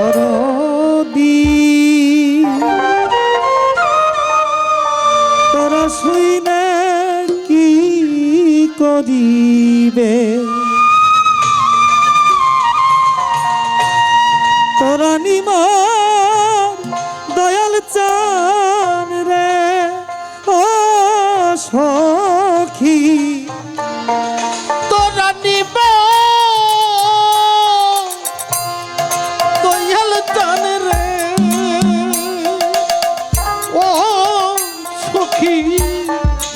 দরদি তোরা শুইনে কি করিবে তোরা নিমন দয়াল চান রে ও সখী তোরা নিব দয়াল চান রে ও সখী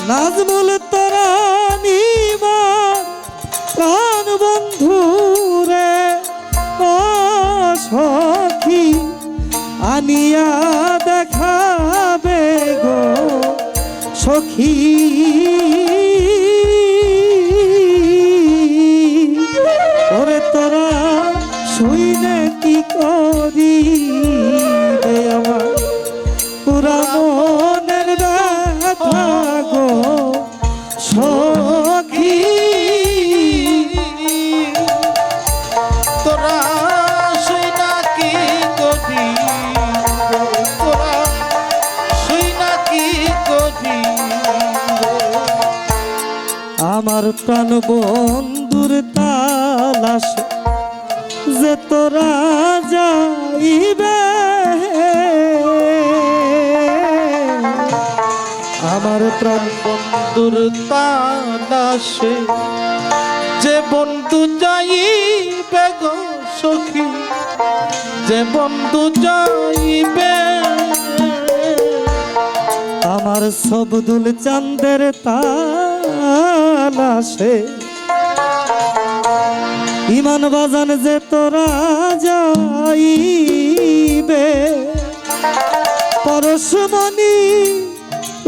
নাজমুল তোরা নিমন প্রাণ বন্ধু রে ও সখী আনিয়া দেখাবে গো সখী ওরে তোরা শুইলে কি করি আমার পুরা মনের ব্যথা গো সখী তোরা শুই না কি করি তোরা শুই না কি করি আমার প্রাণ বন্ধুর তালাশ যে তোরা যাইবে আমার প্রাণ বন্ধুর তালাশে যে বন্ধু যাইবে গো সখী যে বন্ধু যাইবে আমার সবদুল চাঁদের তালাশে ইমান বাজান যে তোরা যাইবে পরশমণি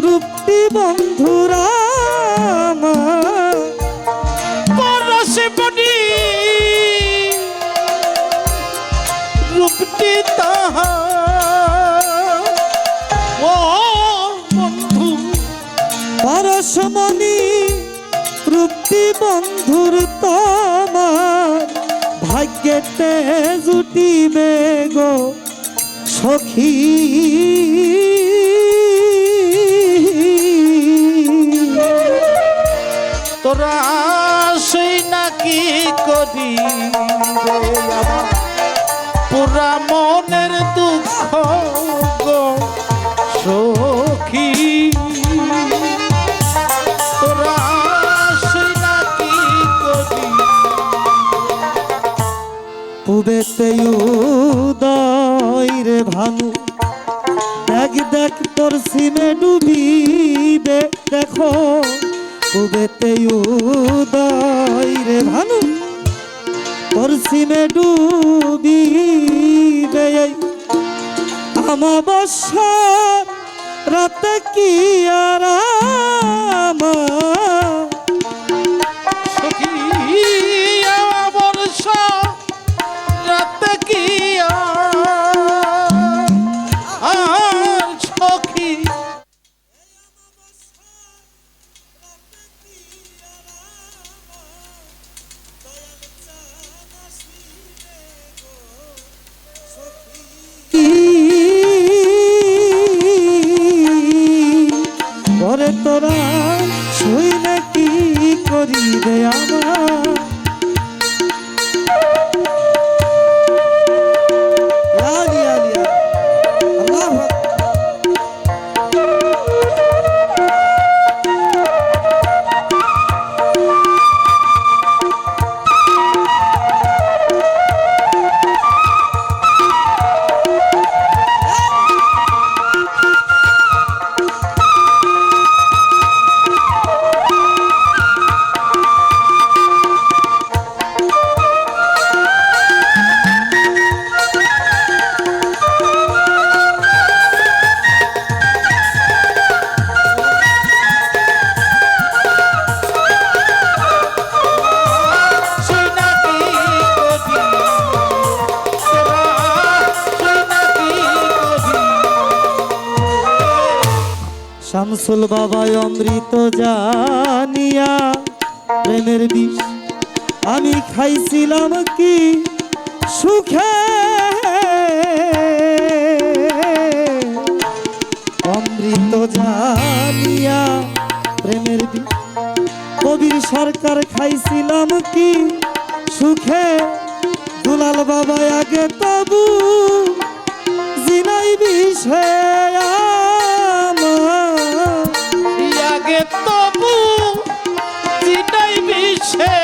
রূপটি বন্ধুরা আমার পরশে বনি রূপটি তাহার ও বন্ধু পরশমণি রূপটি বন্ধুর তোমার ভাগ্যেতে জুটিবে গো সখী তোরা শুই নাকি করি রে আমার পুরা মনের দুঃখ গো সখী তোরা শুই নাকি করি পুবেতে উদয় রে ভানু দেখ দেখ তোর সিমে ডুবিবে দেখো পুবেতে উদয় রে ভানু তোর সিমে ডুবিবে আমাবস্যার রাতে কি আরাম সখী বর্ষা রাতে কি আর সখী ওরে তোরা শুইলে কি করিবে আমার আলি আলি আল্লাহ শামসুল বাবাই অমৃত জানিয়া প্রেমের বিষ আমি খাইছিলাম কি সুখে পুরস্কার খাইছিলাম কি সুখে দুলাল বাবা আগে তবু জিনাই বিষে আগে তবু জিনাই বিষে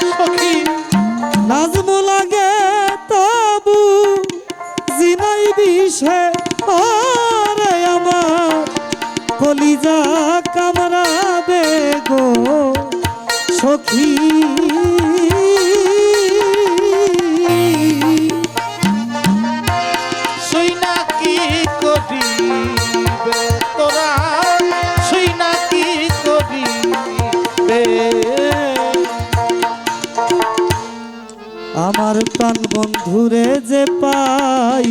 সখী নাজমু লাগে তবু জিনাই বিষে আরে আমার কলিজা কামড়াবে গো সখী শুই না কি করিবে তোরা শুই না কি করিবে আমার প্রাণ বন্ধুরে যে পাই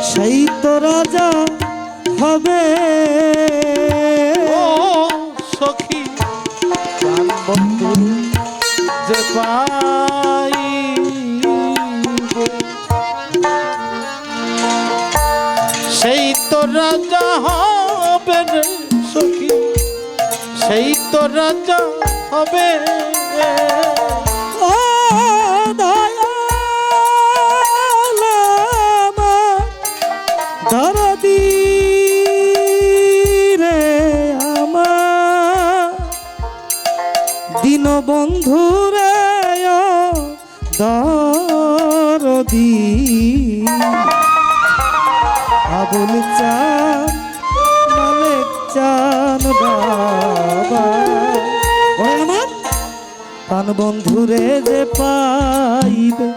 সেই তো রাজা হবে ও সখী প্রাণ বন্ধু যে পাই সেই তো রাজা হবে রে সখী সেই তো রাজা হবে ও দয়াল আমার দরদি রে আমার দিন বন্ধু রে ও দরদি আবুল চান মালিক চান বাবা ওরে আমার প্রাণ বন্ধুরে যে পাইবে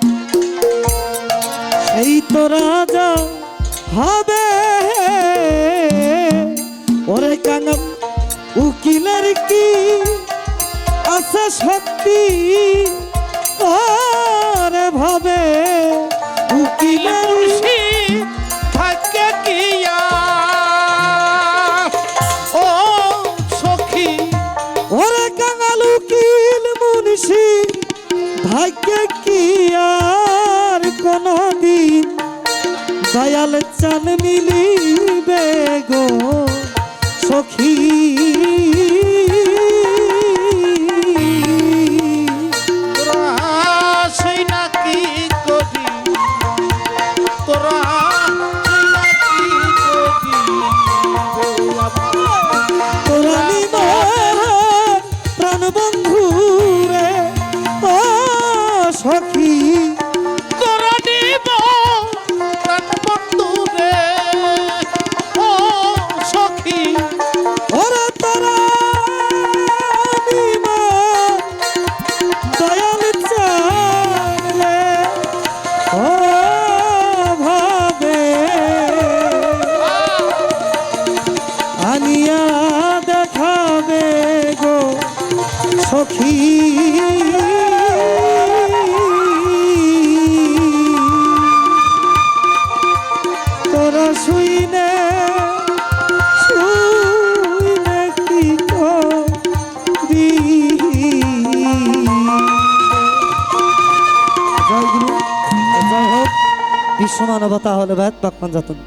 সেই তো রাজা হবে ওরে কাঙ্গাল উকিলের কি আছে শক্তি ওরে ভাবে উকিলের মুর্শি থাকে কিয়া ও সখী ওরে কাঙ্গাল উকিল মুন্সি ভাগ্যে কি আর কোনদিন দয়াল চান মিলিবে গো সখী তোরা সেই না কি করি তোরা সেই না কি করি তোরা নিবার প্রাণ বন্ধু রে ও সখী তোরা নিব প্রাণ বন্ধু রে ও সখী ওরা তোরা নিবার দয়াল চালে ও ভাবে আনিয়া দেখাবে গো সখী তোরা শুইনে শুইনে কি করি জয় গুরু জয় হোক বিশ্ব মানবতা হলে ভাত পাকমান যাতন